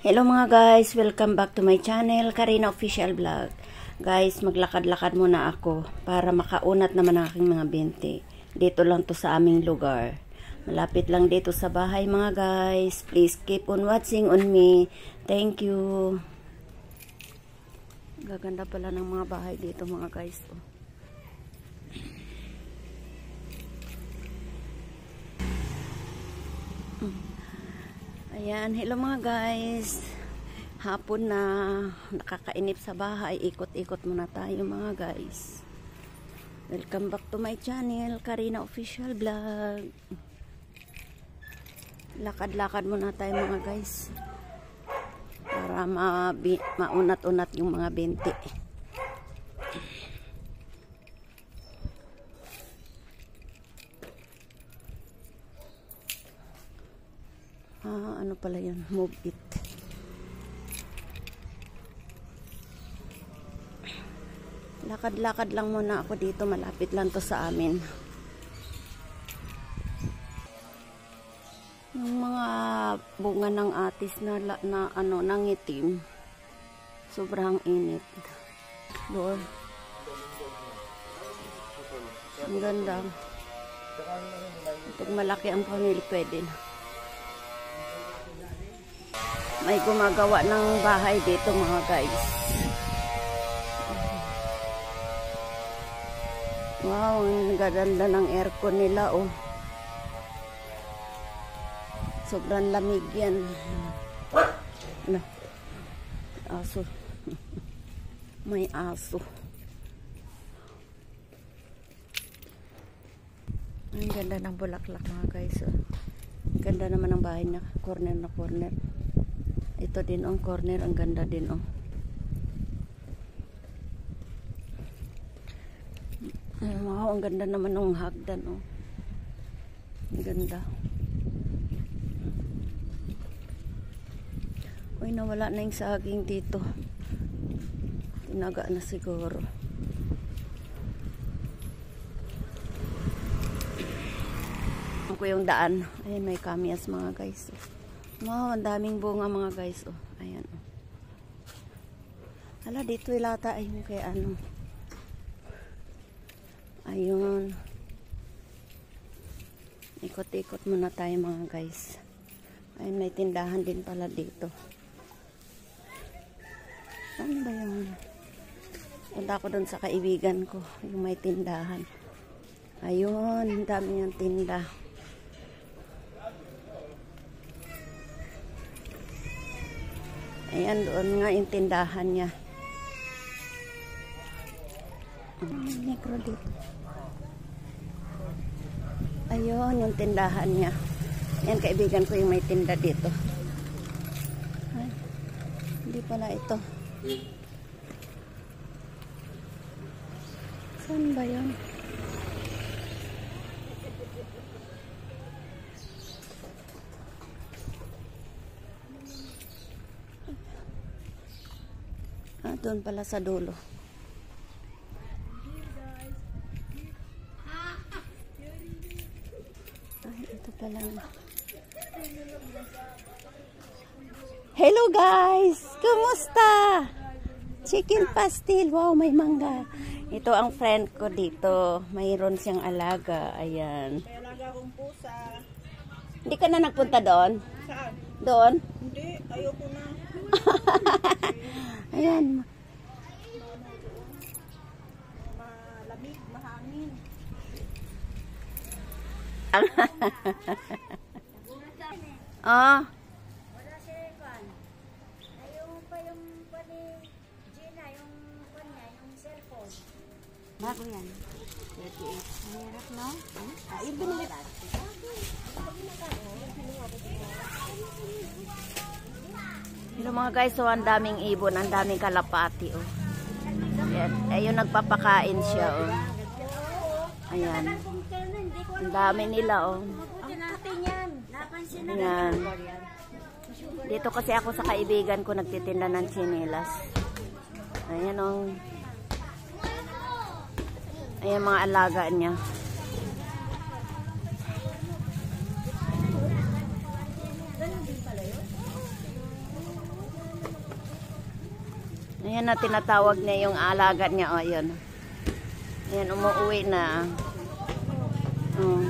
Hello mga guys, welcome back to my channel, Karina Official Vlog. Guys, maglakad-lakad muna ako para makaunat naman ang aking mga binti. Dito lang to sa aming lugar. Malapit lang dito sa bahay mga guys. Please keep on watching on me. Thank you. Gaganda pala ng mga bahay dito mga guys. Ayan, hello mga guys. Hapon na, nakakainip sa bahay. Ikot-ikot muna tayo mga guys. Welcome back to my channel, Karina Official Vlog. Lakad-lakad muna tayo mga guys. Para maunat-unat yung mga binti. Ano pala yun? Move it. Lakad-lakad lang muna ako dito. Malapit lang to sa amin. Yung mga bunga ng atis na nangitim. Sobrang init. Lord. Ang ganda. Pag malaki ang pamili, pwede na. May gumagawa ng bahay dito mga guys. Wow, ang ganda ng aircon nila oh. Sobrang lamig yan. Ano? Aso. May aso. Ang ganda ng bulaklak mga guys oh. Ganda naman ng bahay na corner na corner. Ito din ang corner, ang ganda din oh. Wow, ang ganda naman ng hagdan oh. Ang ganda. Uy, nawala na yung saging dito. Tinaga na siguro. Ako yung daan. Ayan, may kamias mga guys. Wow, ang daming bunga mga guys oh. Ayan oh. Hala, dito ilata ay yung kay ano. Ayun. Ikot-ikot muna tayo mga guys. Ayun, may tindahan din pala dito. Saan ba yun? Punta ako dun sa kaibigan ko. Yung may tindahan. Ayun, ang dami yung tinda. Ayan, doon nga yung tindahan niya. Negro dito. Ayun, yung tindahan niya. Ayan, kaibigan ko yung may tinda dito. Ay, hindi pala ito. Saan ba yun? Doon pala sa dulo. Ay, ito pala. Hello guys! Kumusta? Chicken pastel. Wow, may mangga. Ito ang friend ko dito. Mayroon siyang alaga. Ayan. May alaga akong pusa. Hindi ka na nagpunta doon? Saan? Doon? Hindi, ayoko na. Ayan. Malamig, mahangin. Ah. Wala si Juan. Ayaw pa yung pani Gina, yung kanya, yung cellphone. Bago yan. 38. Mahirap, no? Ayun, binili. Hello mga guys, so ang daming ibon, ang daming kalapati oh. Ayan, ayun nagpapakain siya oh. Ayan. Ang dami nila oh. Ayan. Dito kasi ako sa kaibigan ko nagtitinda ng tsinelas. Ayan oh. Ayan mga alaga niya. Ayan na, tinatawag niya yung alaga niya. O, yun. Ayan, umuwi na. Oh.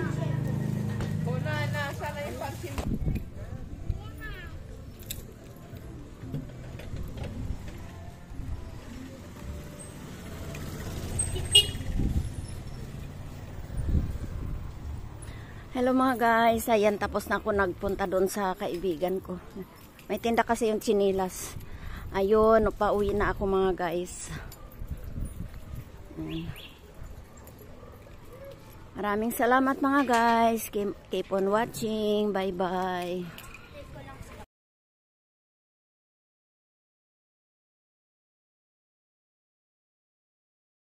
Hello mga guys, ayan tapos na ako nagpunta doon sa kaibigan ko. May tinda kasi yung chinilas. Ayun, pauwi na ako mga guys. Maraming salamat mga guys. Keep on watching. Bye bye.